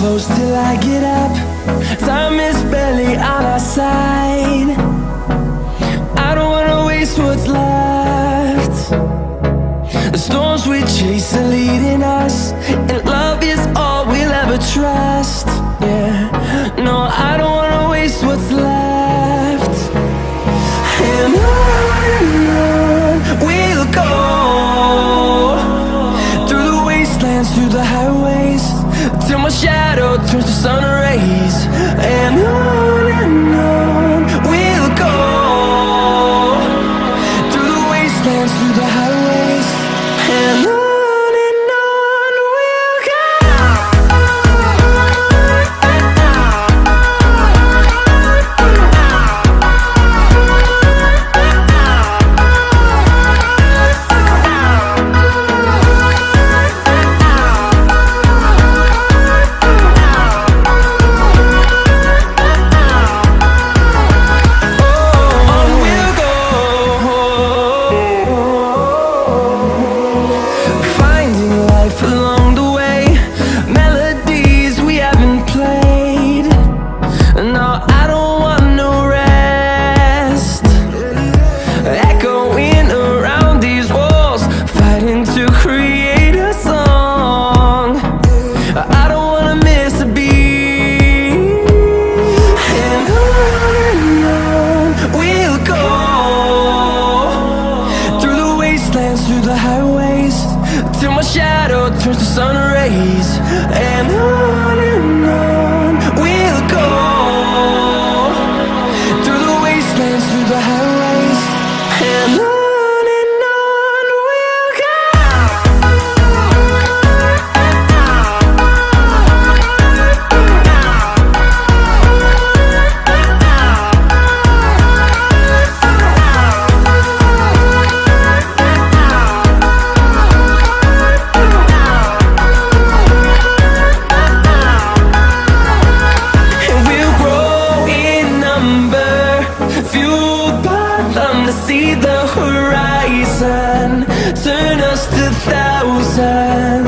close till I get up. Time is barely on our side. I don't wanna waste what's left. The storms we chase are leading us, and love is all we'll ever trust. Yeah, no, I don't wanna waste what's left. And on we'll go, through the wastelands, through the highways, till my shadow turns to sun rays. And on we'll go, through the wastelands, through the highways, and on we'll go. Through the highways, till my shadow turns to sun rays. And on we'll go, through the wastelands, through the highways, and on we'll go. See the horizon, turn us to thousands.